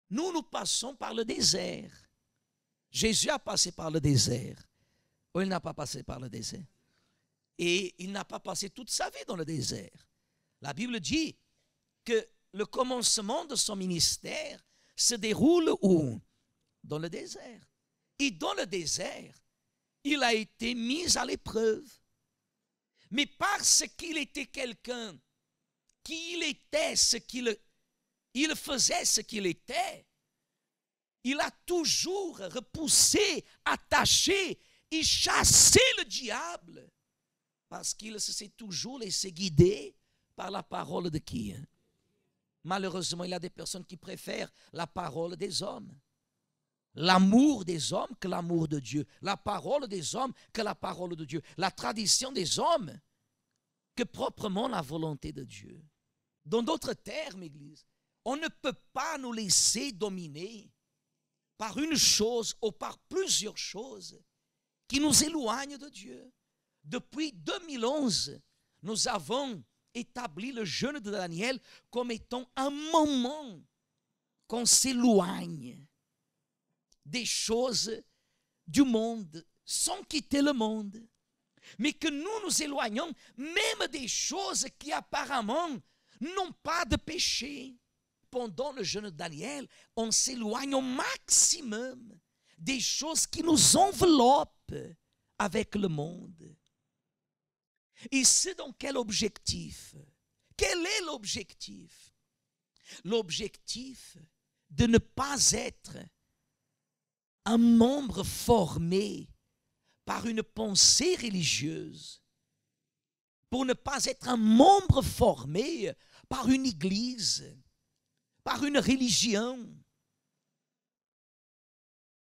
Nous passons par le désert. Jésus a passé par le désert. Ou il n'a pas passé par le désert. Et il n'a pas passé toute sa vie dans le désert. La Bible dit que le commencement de son ministère se déroule où? Dans le désert. Et dans le désert, il a été mis à l'épreuve. Mais parce qu'il était quelqu'un qui était ce qu'il il faisait ce qu'il était, il a toujours repoussé, attaché et chassé le diable. Parce qu'il s'est toujours laissé guider par la parole de qui? Malheureusement, il y a des personnes qui préfèrent la parole des hommes. L'amour des hommes que l'amour de Dieu. La parole des hommes que la parole de Dieu. La tradition des hommes que proprement la volonté de Dieu. Dans d'autres termes, Église, on ne peut pas nous laisser dominer par une chose ou par plusieurs choses qui nous éloignent de Dieu. Depuis 2011, nous avons établi le jeûne de Daniel comme étant un moment qu'on s'éloigne des choses du monde sans quitter le monde. Mais que nous éloignons même des choses qui apparemment n'ont pas de péché. Pendant le jeûne de Daniel, on s'éloigne au maximum des choses qui nous enveloppent avec le monde. Et c'est dans quel objectif? Quel est l'objectif? L'objectif de ne pas être un membre formé par une pensée religieuse, pour ne pas être un membre formé par une église, par une religion,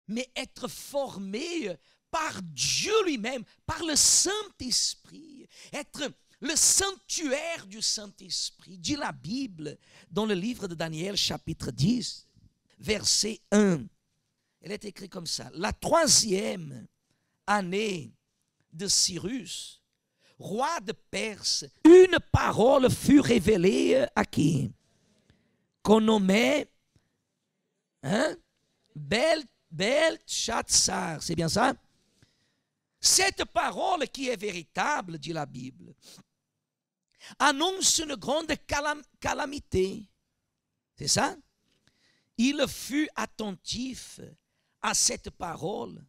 mais être formé par Dieu lui-même, par le Saint-Esprit, être le sanctuaire du Saint-Esprit, dit la Bible dans le livre de Daniel, chapitre 10, verset 1. Elle est écrite comme ça. La 3e année de Cyrus, roi de Perse, une parole fut révélée à qui? Qu'on nommait Beltchatsar. C'est bien ça? Cette parole qui est véritable, dit la Bible, annonce une grande calamité. C'est ça? Il fut attentif à cette parole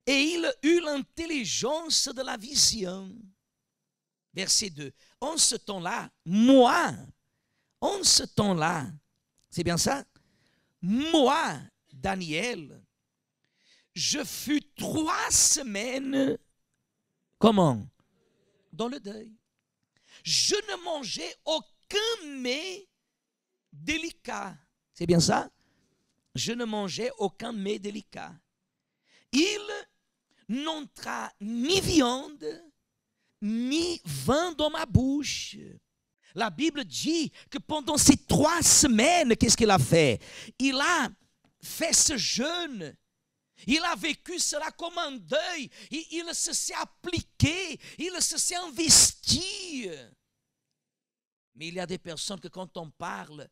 et il eut l'intelligence de la vision. Verset 2. En ce temps-là, c'est bien ça? Moi, Daniel, je fus 3 semaines, comment? Dans le deuil. Je ne mangeais aucun mets délicat. C'est bien ça? Je ne mangeais aucun mets délicat. Il n'entra ni viande, ni vin dans ma bouche. La Bible dit que pendant ces 3 semaines, qu'est-ce qu'il a fait? Il a fait ce jeûne. Il a vécu cela comme un deuil. Il se s'est appliqué. Il se s'est investi. Mais il y a des personnes que quand on parle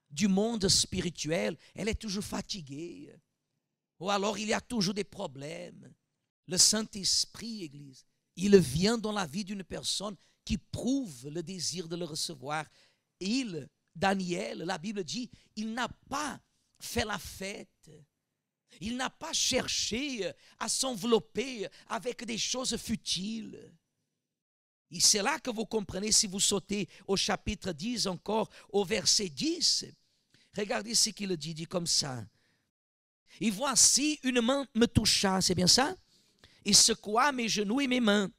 du monde spirituel, elle est toujours fatiguée. Ou alors il y a toujours des problèmes. Le Saint-Esprit, Église, il vient dans la vie d'une personne qui prouve le désir de le recevoir. Et Daniel, la Bible dit, il n'a pas fait la fête. Il n'a pas cherché à s'envelopper avec des choses futiles. Et c'est là que vous comprenez, si vous sautez au chapitre 10 encore, au verset 10. Regardez ce qu'il dit comme ça. Et voici, une main me toucha, c'est bien ça? Il secoua mes genoux et mes mains.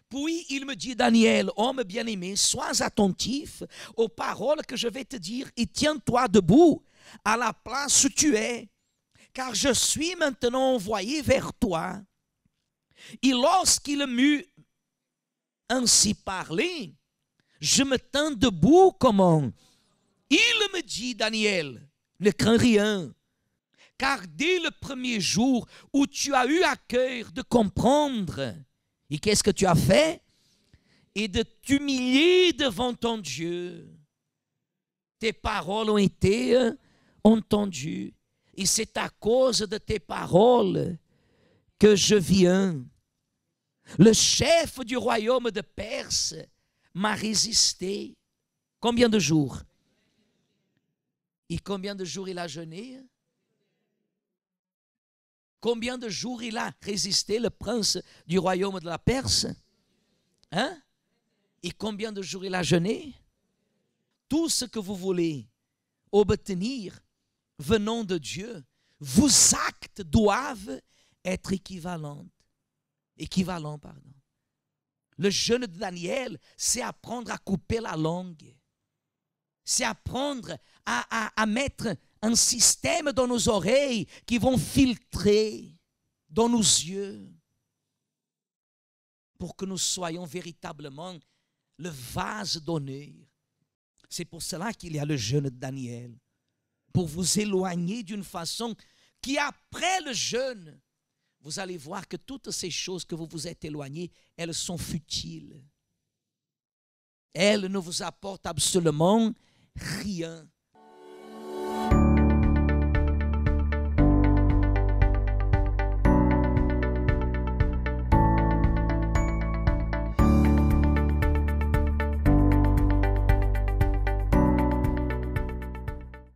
Puis il me dit, Daniel, homme bien-aimé, sois attentif aux paroles que je vais te dire et tiens-toi debout à la place où tu es, car je suis maintenant envoyé vers toi. Et lorsqu'il m'eut ainsi parlé, je me tins debout comment? Il me dit, Daniel, ne crains rien, car dès le premier jour où tu as eu à cœur de comprendre, et qu'est-ce que tu as fait? Et de t'humilier devant ton Dieu. Tes paroles ont été entendu, et c'est à cause de tes paroles que je viens. Le chef du royaume de Perse m'a résisté. Combien de jours? Et combien de jours il a jeûné? Combien de jours il a résisté, le prince du royaume de la Perse? Hein? Et combien de jours il a jeûné? Tout ce que vous voulez obtenir venant de Dieu, vos actes doivent être équivalents. Le jeûne de Daniel, c'est apprendre à couper la langue. C'est apprendre à mettre un système dans nos oreilles qui vont filtrer dans nos yeux pour que nous soyons véritablement le vase d'honneur. C'est pour cela qu'il y a le jeûne de Daniel, pour vous éloigner d'une façon qui, après le jeûne, vous allez voir que toutes ces choses que vous vous êtes éloignées, elles sont futiles. Elles ne vous apportent absolument rien.